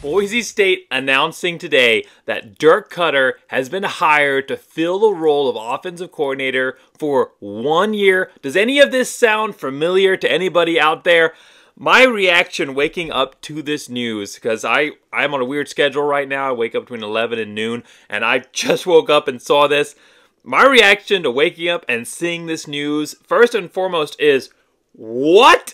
Boise State announcing today that Dirk Koetter has been hired to fill the role of offensive coordinator for 1 year. Does any of this sound familiar to anybody out there? My reaction waking up to this news, because I'm on a weird schedule right now. I wake up between 11 and noon, and I just woke up and saw this. My reaction to waking up and seeing this news, first and foremost, is, what?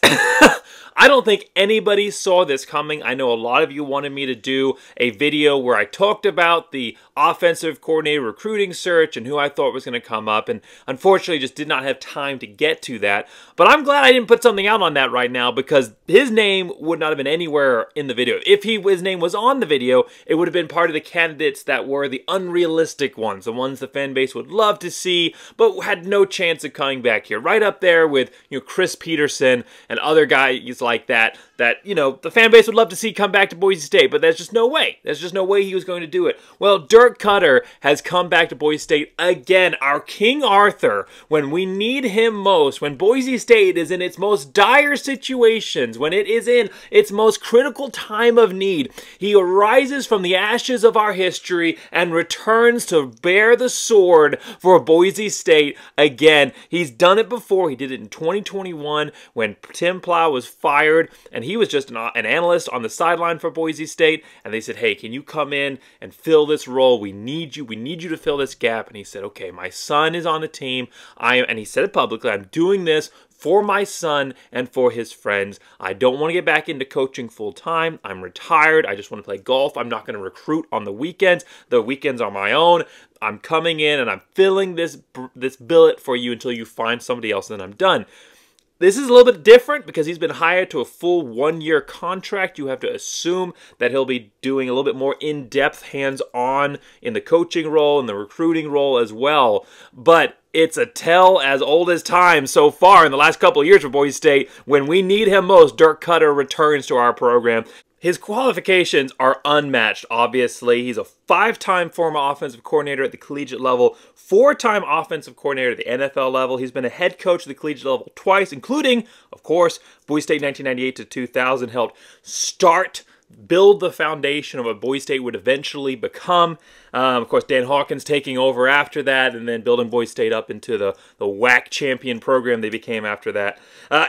I don't think anybody saw this coming. I know a lot of you wanted me to do a video where I talked about the offensive coordinator recruiting search and who I thought was going to come up, and unfortunately just did not have time to get to that. But I'm glad I didn't put something out on that right now, because his name would not have been anywhere in the video. If his name was on the video, it would have been part of the candidates that were the unrealistic ones, the ones the fan base would love to see, but had no chance of coming back here. Right up there with, Chris Peterson and other guys like that, the fan base would love to see come back to Boise State, but there's just no way. There's just no way he was going to do it. Well, Dirk Koetter has come back to Boise State again, our King Arthur, when we need him most, when Boise State is in its most dire situations, when it is in its most critical time of need. He arises from the ashes of our history and returns to bear the sword for Boise State again. He's done it before. He did it in 2021 when Tim Plow was fired, and he was just an analyst on the sideline for Boise State, and they said, hey, can you come in and fill this role? We need you to fill this gap. And he said, okay, my son is on the team, and he said it publicly, I'm doing this for my son and for his friends. I don't want to get back into coaching full time. I'm retired. I just want to play golf. I'm not going to recruit on the weekends. The weekends are my own. I'm coming in and I'm filling this billet for you until you find somebody else, and then I'm done. This is a little bit different because he's been hired to a full 1 year contract. You have to assume that he'll be doing a little bit more in-depth, hands-on in the coaching role and the recruiting role as well. But it's a tell as old as time so far in the last couple of years for Boise State. When we need him most, Dirk Koetter returns to our program. His qualifications are unmatched, obviously. He's a 5-time former offensive coordinator at the collegiate level, 4-time offensive coordinator at the NFL level. He's been a head coach at the collegiate level twice, including, of course, Boise State 1998 to 2000, helped build the foundation of what Boise State would eventually become. Of course, Dan Hawkins taking over after that, and then building Boise State up into the WAC champion program they became after that.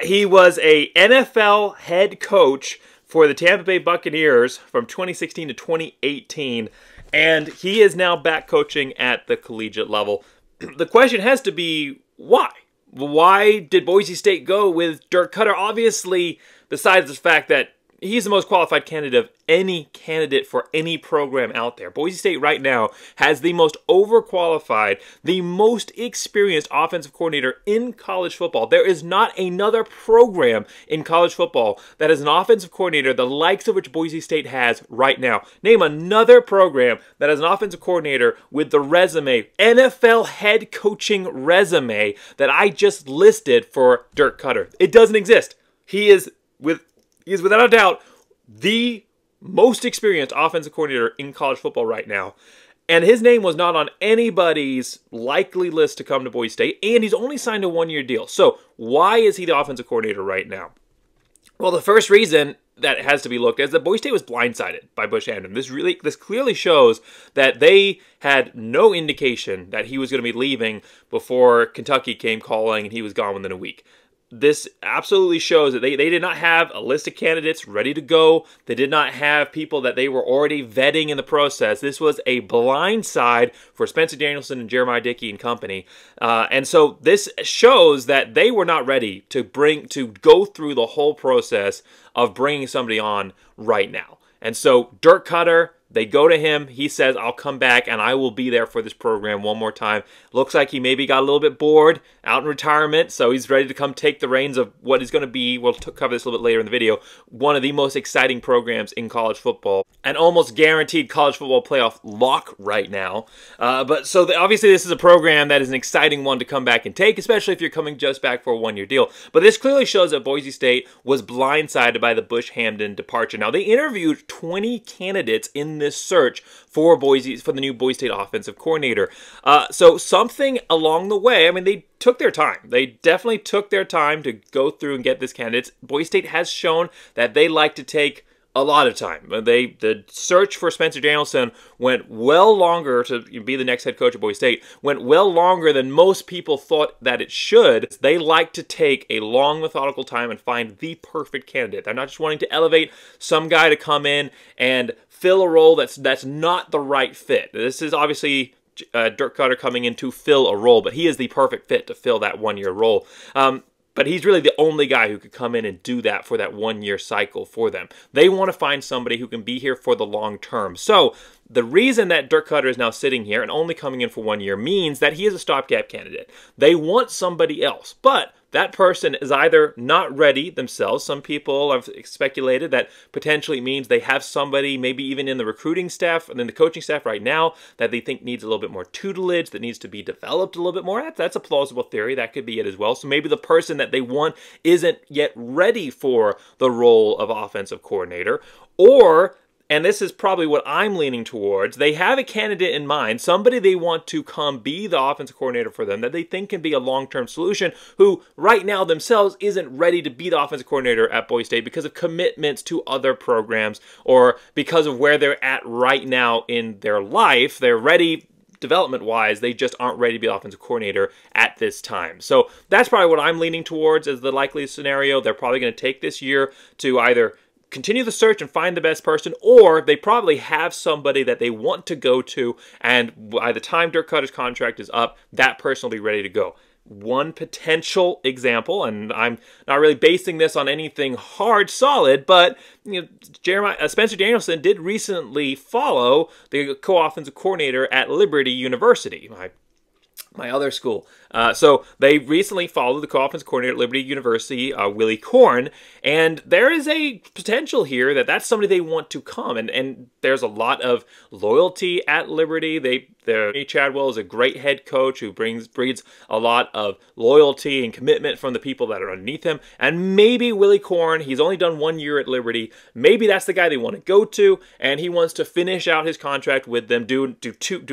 He was a NFL head coach for the Tampa Bay Buccaneers from 2016 to 2018, and he is now back coaching at the collegiate level. The question has to be, why? Why did Boise State go with Dirk Koetter? Obviously, besides the fact that he's the most qualified candidate of any candidate for any program out there. Boise State right now has the most overqualified, the most experienced offensive coordinator in college football. There is not another program in college football that has an offensive coordinator the likes of which Boise State has right now. Name another program that has an offensive coordinator with the resume, NFL head coaching resume, that I just listed for Dirk Koetter. It doesn't exist. He is without a doubt the most experienced offensive coordinator in college football right now. And his name was not on anybody's likely list to come to Boise State, and he's only signed a 1 year deal. So why is he the offensive coordinator right now? Well, the first reason that has to be looked at is that Boise State was blindsided by Bush Hamdan. This clearly shows that they had no indication that he was going to be leaving before Kentucky came calling and he was gone within a week. This absolutely shows that they did not have a list of candidates ready to go. They did not have people that they were already vetting in the process. This was a blindside for Spencer Danielson and Jeremiah Dickey and company. And so this shows that they were not ready to go through the whole process of bringing somebody on right now. And so Dirk Koetter, they go to him. He says, I'll come back and I will be there for this program one more time. Looks like he maybe got a little bit bored out in retirement, so he's ready to come take the reins of what is going to be, we'll cover this a little bit later in the video, one of the most exciting programs in college football. An almost guaranteed college football playoff lock right now. Obviously this is a program that is an exciting one to come back and take, especially if you're coming just back for a 1 year deal. But this clearly shows that Boise State was blindsided by the Bush Hamdan departure. Now, they interviewed 20 candidates in this search for the new Boise State offensive coordinator. So something along the way, I mean, they took their time. They definitely took their time to go through and get this candidates. Boise State has shown that they like to take A lot of time. The search for Spencer Danielson went well longer to be the next head coach at Boise State, went well longer than most people thought that it should. They like to take a long, methodical time and find the perfect candidate. They're not just wanting to elevate some guy to come in and fill a role that's not the right fit. This is obviously Dirk Koetter coming in to fill a role, but he is the perfect fit to fill that one-year role. But he's really the only guy who could come in and do that for that one-year cycle for them. They want to find somebody who can be here for the long term. So the reason that Dirk Koetter is now sitting here and only coming in for 1 year means that he is a stopgap candidate. They want somebody else, but that person is either not ready themselves. Some people have speculated that potentially means they have somebody, maybe even in the recruiting staff and in the coaching staff right now, that they think needs a little bit more tutelage, that needs to be developed a little bit more. That's a plausible theory. That could be it as well. So maybe the person that they want isn't yet ready for the role of offensive coordinator, or, and this is probably what I'm leaning towards, they have a candidate in mind, somebody they want to come be the offensive coordinator for them that they think can be a long-term solution, who right now themselves isn't ready to be the offensive coordinator at Boise State because of commitments to other programs or because of where they're at right now in their life. They're ready development-wise, they just aren't ready to be the offensive coordinator at this time. So that's probably what I'm leaning towards as the likely scenario. They're probably going to take this year to either continue the search and find the best person, or they probably have somebody that they want to go to, and by the time Dirk Koetter's contract is up, that person will be ready to go. One potential example, and I'm not really basing this on anything hard, solid, but Spencer Danielson did recently follow the co-offensive coordinator at Liberty University, my other school. So they recently followed the co-offensive coordinator at Liberty University, Willie Korn, and there is a potential here that that's somebody they want to come, and there's a lot of loyalty at Liberty. Chadwell is a great head coach who breeds a lot of loyalty and commitment from the people that are underneath him, and maybe Willie Korn, he's only done 1 year at Liberty, maybe that's the guy they want to go to, and he wants to finish out his contract with them, do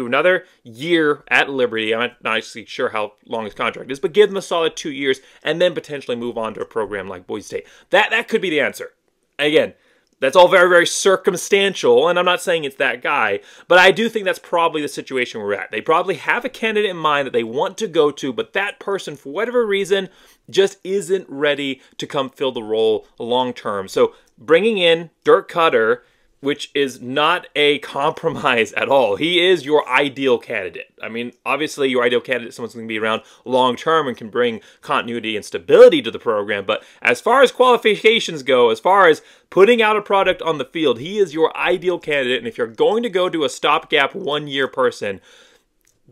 another year at Liberty. I'm not actually sure how long his contract is, but give them a solid 2 years and then potentially move on to a program like Boise State. That could be the answer. Again, that's all very, very circumstantial, and I'm not saying it's that guy, but I do think that's probably the situation we're at. They probably have a candidate in mind that they want to go to, but that person, for whatever reason, just isn't ready to come fill the role long term. So bringing in Dirk Koetter, which is not a compromise at all. He is your ideal candidate. I mean, obviously your ideal candidate is someone's going to be around long term and can bring continuity and stability to the program. But as far as qualifications go, as far as putting out a product on the field, he is your ideal candidate. And if you're going to go to a stopgap 1 year person,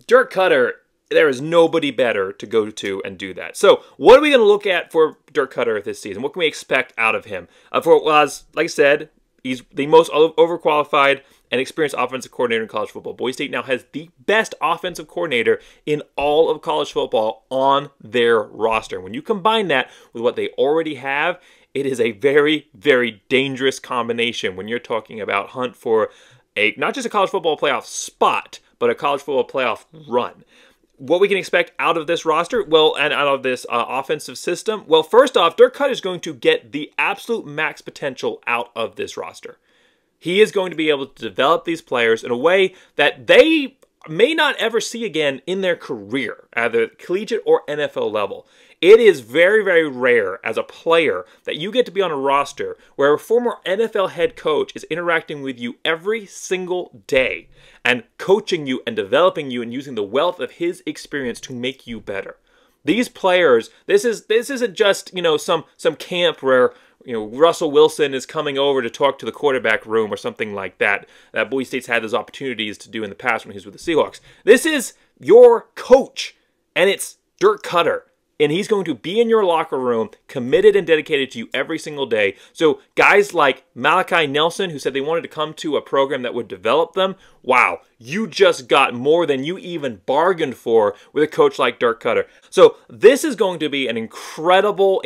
Dirk Koetter, there is nobody better to go to and do that. So what are we going to look at for Dirk Koetter this season? What can we expect out of him? Like I said, he's the most overqualified and experienced offensive coordinator in college football. Boise State now has the best offensive coordinator in all of college football on their roster. When you combine that with what they already have, it is a very, very dangerous combination when you're talking about hunt for not just a college football playoff spot, but a college football playoff run. What we can expect out of this roster, well, and out of this offensive system, well, first off, Dirk Koetter is going to get the absolute max potential out of this roster. He is going to be able to develop these players in a way that they may not ever see again in their career, either collegiate or NFL level. It is very, very rare as a player that you get to be on a roster where a former NFL head coach is interacting with you every single day and coaching you and developing you and using the wealth of his experience to make you better. These players, this isn't just, some camp where Russell Wilson is coming over to talk to the quarterback room or something like that Boise State's had those opportunities to do in the past when he was with the Seahawks. This is your coach, and it's Dirk Koetter. And he's going to be in your locker room, committed and dedicated to you every single day. So guys like Malachi Nelson, who said they wanted to come to a program that would develop them, wow, you just got more than you even bargained for with a coach like Dirk Koetter. So this is going to be an incredible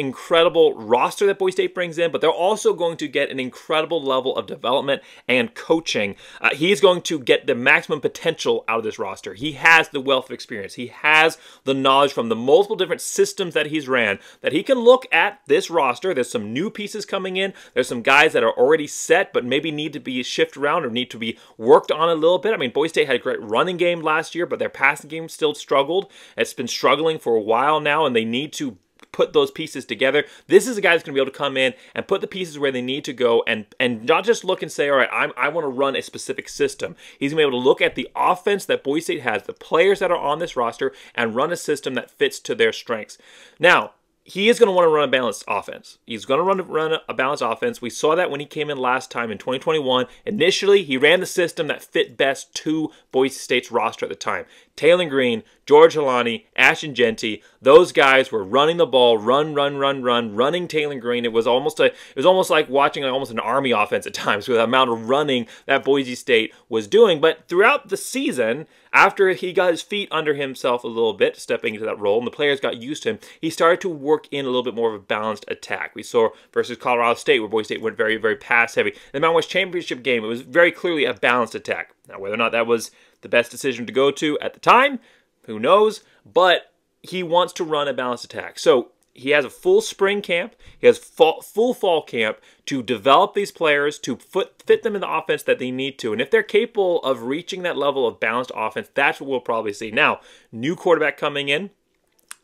roster that Boise State brings in, but they're also going to get an incredible level of development and coaching. He's going to get the maximum potential out of this roster. He has the wealth of experience. He has the knowledge from the multiple different systems that he's ran, that he can look at this roster. There's some new pieces coming in. There's some guys that are already set, but maybe need to be shifted around or need to be worked on a little bit. I mean, Boise State had a great running game last year, but their passing game still struggled. It's been struggling for a while now, and they need to put those pieces together. This is a guy that's going to be able to come in and put the pieces where they need to go, and not just look and say, all right, I want to run a specific system. He's going to be able to look at the offense that Boise State has, the players that are on this roster, and run a system that fits to their strengths. Now, he is going to want to run a balanced offense. He's going to run a balanced offense. We saw that when he came in last time in 2021. Initially, he ran the system that fit best to Boise State's roster at the time. Taylor Green, George Helani, Ashton Genty, those guys were running the ball, running Taylor Green. It was almost like watching almost an Army offense at times with the amount of running that Boise State was doing. But throughout the season, after he got his feet under himself a little bit, stepping into that role, and the players got used to him, he started to work in a little bit more of a balanced attack. We saw versus Colorado State, where Boise State went very, very pass-heavy. In the Mountain West Championship game, it was very clearly a balanced attack. Now, whether or not that was the best decision to go to at the time, who knows? But he wants to run a balanced attack. So he has a full spring camp. He has full fall camp to develop these players, to fit them in the offense that they need to. And if they're capable of reaching that level of balanced offense, that's what we'll probably see. Now, new quarterback coming in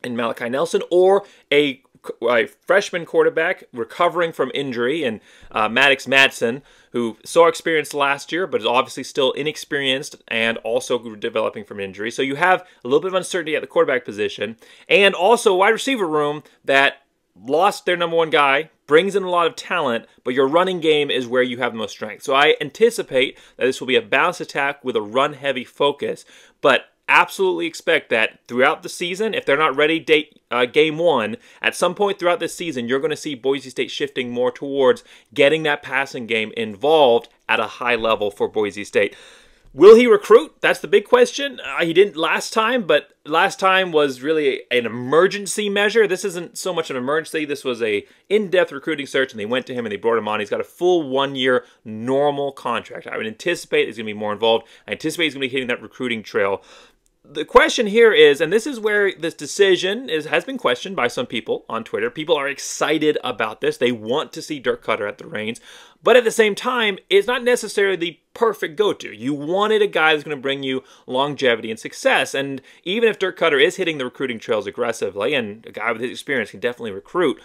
Malachi Nelson, or a freshman quarterback recovering from injury, and Maddox Madsen, who saw experience last year, but is obviously still inexperienced and also developing from injury. So you have a little bit of uncertainty at the quarterback position, and also a wide receiver room that lost their number one guy, brings in a lot of talent, but your running game is where you have the most strength. So I anticipate that this will be a balanced attack with a run-heavy focus, but absolutely expect that throughout the season, if they're not ready game one, at some point throughout this season, you're going to see Boise State shifting more towards getting that passing game involved at a high level for Boise State. Will he recruit? That's the big question. He didn't last time, but last time was really an emergency measure. This isn't so much an emergency. This was a in-depth recruiting search, and they went to him and they brought him on. He's got a full 1-year normal contract. I would anticipate he's going to be more involved. I anticipate he's going to be hitting that recruiting trail. The question here is, and this is where this decision has been questioned by some people on Twitter. People are excited about this. They want to see Dirk Koetter at the reins. But at the same time, it's not necessarily the perfect go-to. You wanted a guy that's going to bring you longevity and success. And even if Dirk Koetter is hitting the recruiting trails aggressively, and a guy with his experience can definitely recruit,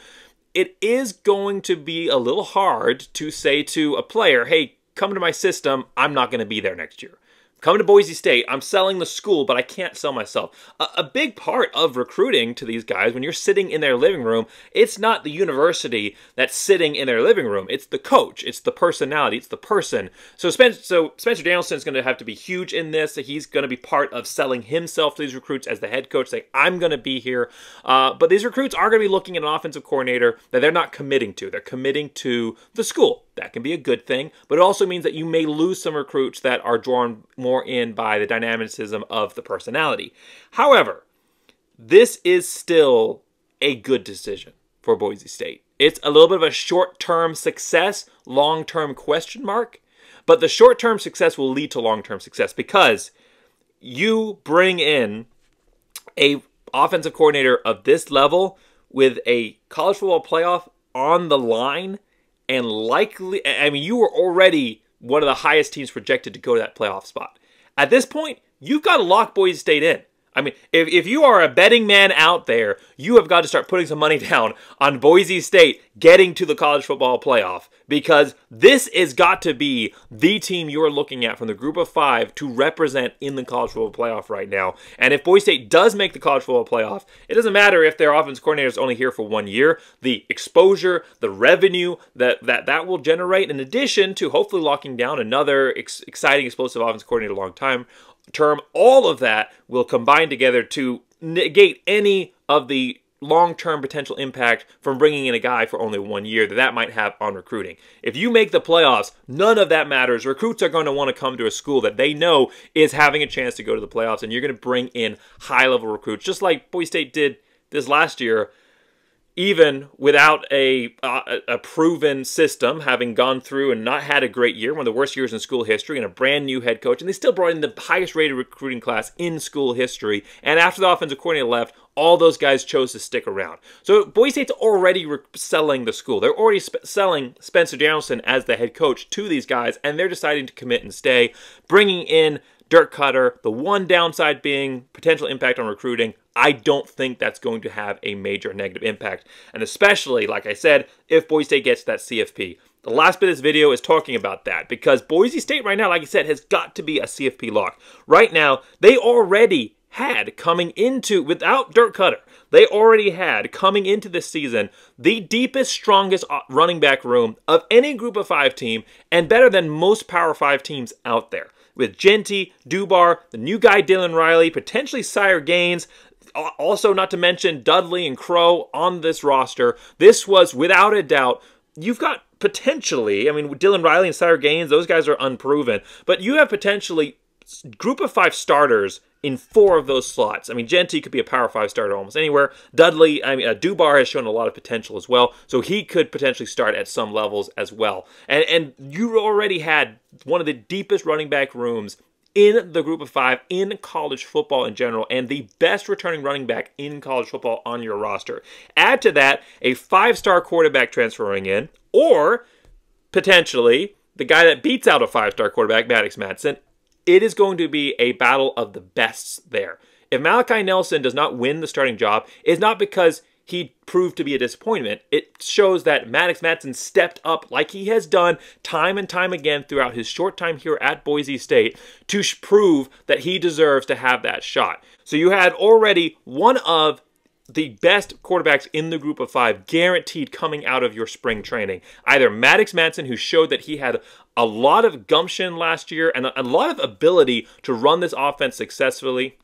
it is going to be a little hard to say to a player, hey, come to my system, I'm not going to be there next year. Come to Boise State, I'm selling the school, but I can't sell myself. A big part of recruiting to these guys, when you're sitting in their living room, it's not the university that's sitting in their living room. It's the coach. It's the personality. It's the person. So Spencer Danielson's going to have to be huge in this. He's going to be part of selling himself to these recruits as the head coach, saying, I'm going to be here. But these recruits are going to be looking at an offensive coordinator that they're not committing to. They're committing to the school. That can be a good thing, but it also means that you may lose some recruits that are drawn more in by the dynamicism of the personality. However, this is still a good decision for Boise State. It's a little bit of a short-term success, long-term question mark, but the short-term success will lead to long-term success because you bring in a offensive coordinator of this level with a college football playoff on the line. And likely, I mean, you were already one of the highest teams projected to go to that playoff spot. At this point, you've got to lock Boise State in. I mean, if you are a betting man out there, you have got to start putting some money down on Boise State getting to the college football playoff, because this has got to be the team you're looking at from the group of 5 to represent in the college football playoff right now. And if Boise State does make the college football playoff, it doesn't matter if their offensive coordinator is only here for 1 year. The exposure, the revenue that will generate, in addition to hopefully locking down another exciting, explosive offensive coordinator long term, all of that will combine together to negate any of the long-term potential impact from bringing in a guy for only 1 year that might have on recruiting. If you make the playoffs, none of that matters. Recruits are going to want to come to a school that they know is having a chance to go to the playoffs, and you're going to bring in high-level recruits, just like Boise State did this last year, even without a proven system, having gone through and not had a great year, one of the worst years in school history, and a brand new head coach, and they still brought in the highest rated recruiting class in school history. And after the offensive coordinator left, all those guys chose to stick around. So Boise State's already selling the school. They're already selling Spencer Danielson as the head coach to these guys, and they're deciding to commit and stay, bringing in Dirk Koetter. The one downside being potential impact on recruiting. I don't think that's going to have a major negative impact. And especially, like I said, if Boise State gets that CFP. The last bit of this video is talking about that because Boise State right now, like I said, has got to be a CFP lock. Right now, they already had coming into, without Dirk Koetter, they already had coming into this season the deepest, strongest running back room of any Group of 5 team and better than most Power 5 teams out there. With Genty, Dubar, the new guy Dylan Riley, potentially Sire Gaines, also not to mention Dudley and Crow on this roster. This was, without a doubt, you've got potentially, I mean, Dylan Riley and Sire Gaines, those guys are unproven, but you have potentially Group of 5 starters in 4 of those slots. I mean, Genty could be a Power 5 starter almost anywhere. Dudley, Dubar has shown a lot of potential as well, so he could potentially start at some levels as well. And you already had one of the deepest running back rooms in the Group of 5 in college football in general, and the best returning running back in college football on your roster. Add to that a 5-star quarterback transferring in, or potentially the guy that beats out a 5-star quarterback, Maddox Madsen. It is going to be a battle of the bests there. If Malachi Nelson does not win the starting job, it's not because he proved to be a disappointment. It shows that Maddox Madsen stepped up like he has done time and time again throughout his short time here at Boise State to prove that he deserves to have that shot. So you had already one of the best quarterbacks in the Group of 5 guaranteed coming out of your spring training. Either Maddox Madsen, who showed that he had a lot of gumption last year and a lot of ability to run this offense successfully,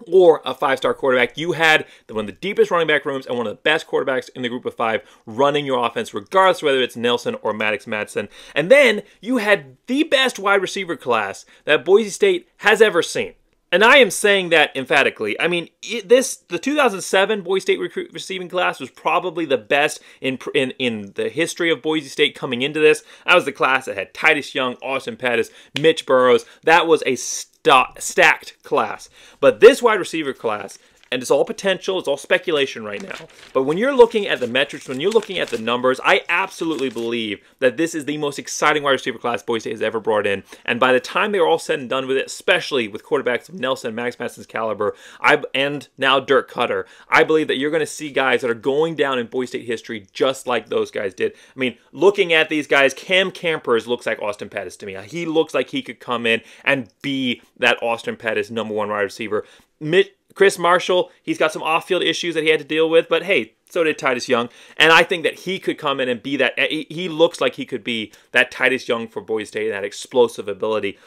or a 5-star quarterback. You had one of the deepest running back rooms and one of the best quarterbacks in the Group of 5 running your offense, regardless of whether it's Nelson or Maddox Madsen. And then you had the best wide receiver class that Boise State has ever seen. And I am saying that emphatically. I mean, the 2007 Boise State receiving class was probably the best in the history of Boise State coming into this. That was the class that had Titus Young, Austin Pettis, Mitch Burrows. That was a stacked class. But this wide receiver class, and it's all potential, it's all speculation right now, but when you're looking at the metrics, when you're looking at the numbers, I absolutely believe that this is the most exciting wide receiver class Boise State has ever brought in. And by the time they are all said and done with it, especially with quarterbacks of Nelson and Max Madsen's caliber, and now Dirk Koetter, I believe that you're going to see guys that are going down in Boise State history just like those guys did. I mean, looking at these guys, Cam Campers looks like Austin Pettis to me. He looks like he could come in and be that Austin Pettis #1 wide receiver. Chris Marshall, he's got some off-field issues that he had to deal with, but hey, so did Titus Young. And I think that he could come in and be that. He looks like he could be that Titus Young for Boise State, that explosive ability.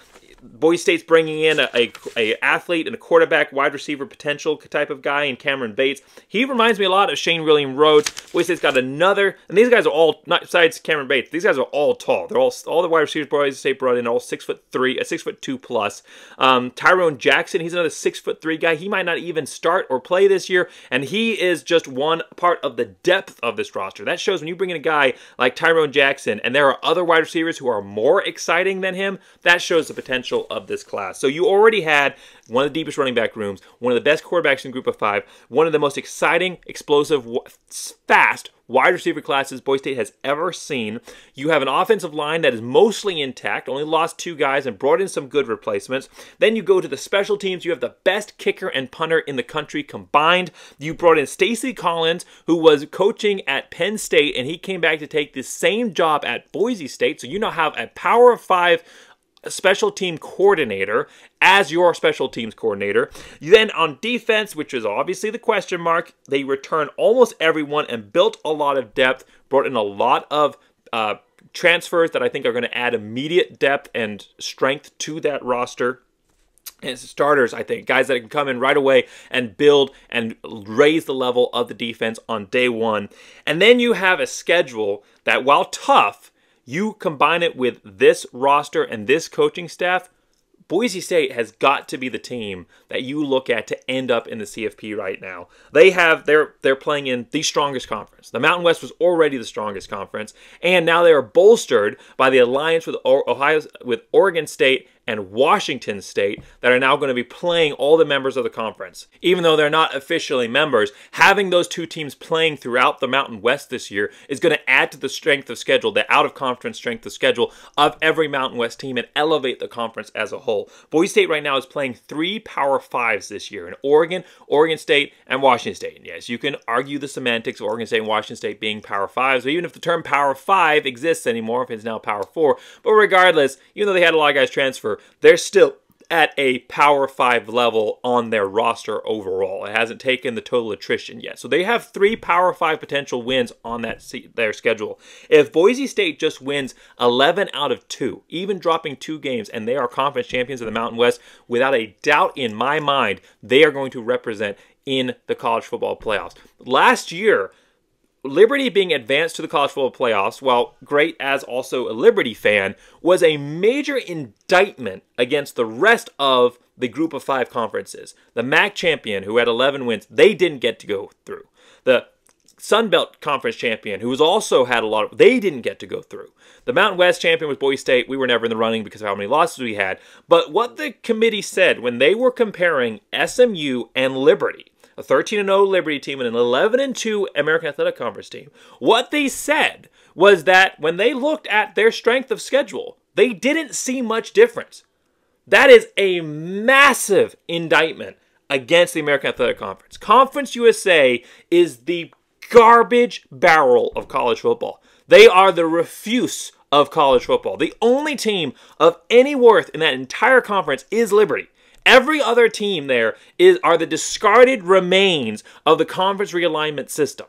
Boise State's bringing in a athlete and a quarterback, wide receiver potential type of guy in Cameron Bates. He reminds me a lot of Shane William Rhodes. Boise State's got another, and these guys are all, not besides Cameron Bates, these guys are all tall. They're all the wide receivers Boise State brought in are all 6'3", 6'2" plus. Tyrone Jackson, he's another 6'3" guy. He might not even start or play this year, and he is just one part of the depth of this roster. That shows when you bring in a guy like Tyrone Jackson, and there are other wide receivers who are more exciting than him, that shows the potential of this class. So you already had one of the deepest running back rooms, one of the best quarterbacks in Group of 5, one of the most exciting, explosive, fast wide receiver classes Boise State has ever seen. You have an offensive line that is mostly intact, only lost 2 guys and brought in some good replacements. Then you go to the special teams. You have the best kicker and punter in the country combined. You brought in Stacy Collins, who was coaching at Penn State, and he came back to take the same job at Boise State. So you now have a Power 5 special team coordinator as your special teams coordinator. Then on defense, which is obviously the question mark, they returned almost everyone and built a lot of depth, brought in a lot of transfers that I think are going to add immediate depth and strength to that roster. And starters, I think, guys that can come in right away and build and raise the level of the defense on day one. And then you have a schedule that, while tough, you combine it with this roster and this coaching staff, Boise State has got to be the team that you look at to end up in the CFP right now. They're playing in the strongest conference. The Mountain West was already the strongest conference, and now they are bolstered by the alliance with Oregon State and Washington State that are now going to be playing all the members of the conference. Even though they're not officially members, having those two teams playing throughout the Mountain West this year is going to add to the strength of schedule, the out-of-conference strength of schedule of every Mountain West team and elevate the conference as a whole. Boise State right now is playing 3 Power 5s this year in Oregon, Oregon State, and Washington State. And yes, you can argue the semantics of Oregon State and Washington State being Power 5s, or even if the term Power 5 exists anymore, if it's now Power 4. But regardless, even though they had a lot of guys transfer, they're still at a Power 5 level on their roster overall. It hasn't taken the total attrition yet. So they have 3 Power 5 potential wins on their schedule. If Boise State just wins 11 out of 2, even dropping 2 games, and they are conference champions of the Mountain West, without a doubt in my mind, they are going to represent in the college football playoffs. Last year, Liberty being advanced to the college football playoffs, while great as also a Liberty fan, was a major indictment against the rest of the group of 5 conferences. The MAC champion, who had 11 wins, they didn't get to go through. The Sun Belt Conference champion, who has also had a lot of, they didn't get to go through. The Mountain West champion was Boise State. We were never in the running because of how many losses we had. But what the committee said when they were comparing SMU and Liberty, a 13-0 Liberty team and an 11-2 American Athletic Conference team, what they said was that when they looked at their strength of schedule, they didn't see much difference. That is a massive indictment against the American Athletic Conference. Conference USA is the garbage barrel of college football. They are the refuse of college football. The only team of any worth in that entire conference is Liberty. Every other team there are the discarded remains of the conference realignment system.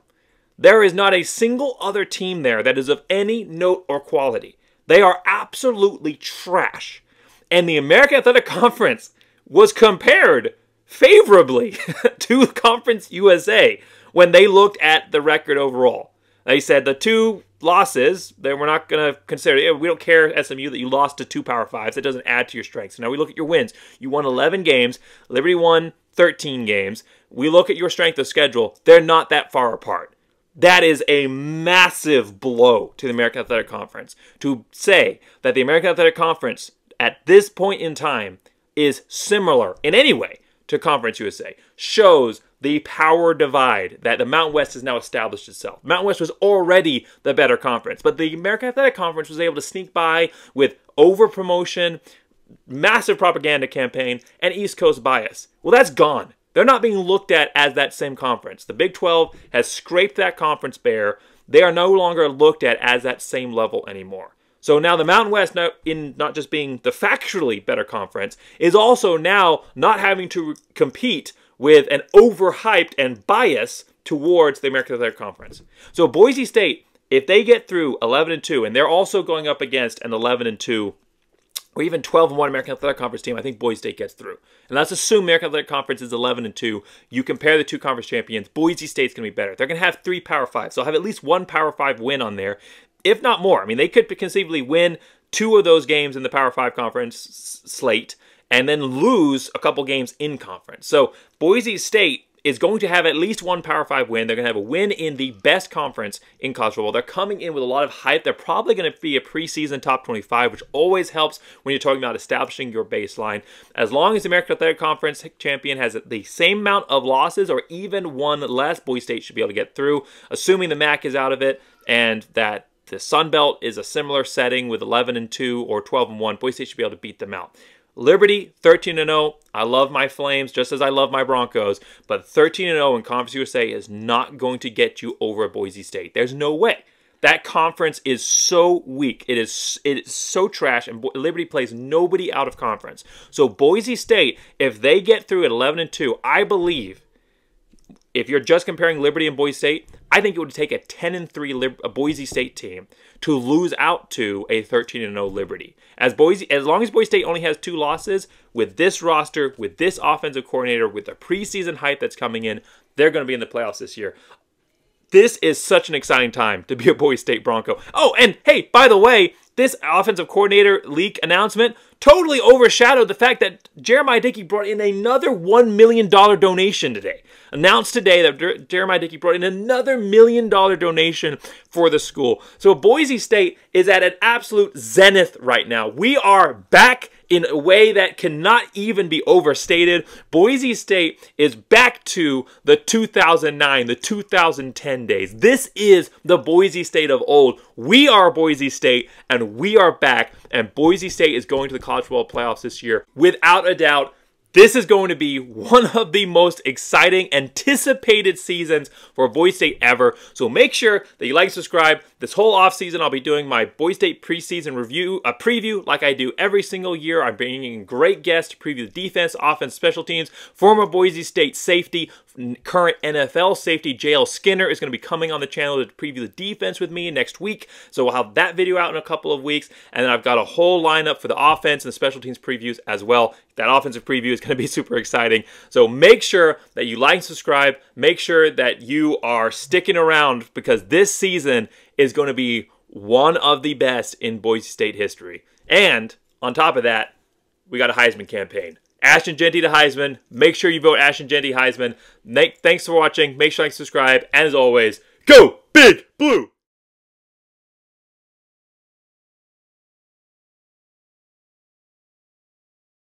There is not a single other team there that is of any note or quality. They are absolutely trash. And the American Athletic Conference was compared favorably to Conference USA when they looked at the record overall. They said the 2 losses, that we're not going to consider. We don't care, SMU, that you lost to 2 Power 5s. That doesn't add to your strengths. So now we look at your wins. You won 11 games. Liberty won 13 games. We look at your strength of schedule. They're not that far apart. That is a massive blow to the American Athletic Conference. To say that the American Athletic Conference at this point in time is similar in any way to Conference USA shows the power divide that the Mountain West has now established itself. Mountain West was already the better conference, but the American Athletic Conference was able to sneak by with over-promotion, massive propaganda campaign, and East Coast bias. Well, that's gone. They're not being looked at as that same conference. The Big 12 has scraped that conference bare. They are no longer looked at as that same level anymore. So now the Mountain West, in not just being the factually better conference, is also now not having to compete with an overhyped and bias towards the American Athletic Conference. So Boise State, if they get through 11-2, and they're also going up against an 11-2 or even 12-1 American Athletic Conference team, I think Boise State gets through. And let's assume American Athletic Conference is 11-2. You compare the 2 conference champions, Boise State's going to be better. They're going to have 3 Power 5s. So they'll have at least 1 Power 5 win on there, if not more. I mean, they could conceivably win 2 of those games in the Power 5 conference slate and then lose a couple games in conference. So Boise State is going to have at least 1 Power 5 win. They're going to have a win in the best conference in college football. They're coming in with a lot of hype. They're probably going to be a preseason top 25, which always helps when you're talking about establishing your baseline. As long as the American Athletic Conference champion has the same amount of losses or even 1 less, Boise State should be able to get through, assuming the MAC is out of it and that the Sun Belt is a similar setting with 11-2 or 12-1. Boise State should be able to beat them out. Liberty, 13-0. I love my Flames just as I love my Broncos, but 13-0 in Conference USA is not going to get you over Boise State. There's no way. That conference is so weak. It is so trash, and Liberty plays nobody out of conference. So Boise State, if they get through at 11-2, I believe, if you're just comparing Liberty and Boise State, I think it would take a 10-3 Boise State team to lose out to a 13-0 Liberty. As long as Boise State only has 2 losses, with this roster, with this offensive coordinator, with the preseason hype that's coming in, they're going to be in the playoffs this year. This is such an exciting time to be a Boise State Bronco. Oh, and hey, by the way, this offensive coordinator leak announcement totally overshadowed the fact that Jeremiah Dickey brought in another $1 million donation today. Announced today that Jeremiah Dickey brought in another $1 million donation for the school. So Boise State is at an absolute zenith right now. We are back in a way that cannot even be overstated. Boise State is back to the 2009, the 2010 days. This is the Boise State of old. We are Boise State, and we are back, and Boise State is going to the college football playoffs this year. Without a doubt, this is going to be one of the most exciting, anticipated seasons for Boise State ever. So make sure that you like and subscribe. This whole offseason, I'll be doing my Boise State preseason preview like I do every single year. I'm bringing in great guests to preview the defense, offense, special teams. Former Boise State safety, current NFL safety, J.L. Skinner is going to be coming on the channel to preview the defense with me next week. So we'll have that video out in a couple of weeks. And then I've got a whole lineup for the offense and the special teams previews as well. That offensive preview is going to be super exciting. So make sure that you like and subscribe. Make sure that you are sticking around because this season is going to be one of the best in Boise State history. And on top of that, we got a Heisman campaign. Ashton Jeanty to Heisman. Make sure you vote Ashton Jeanty Heisman. Thanks for watching. Make sure you like and subscribe. And as always, go Big Blue!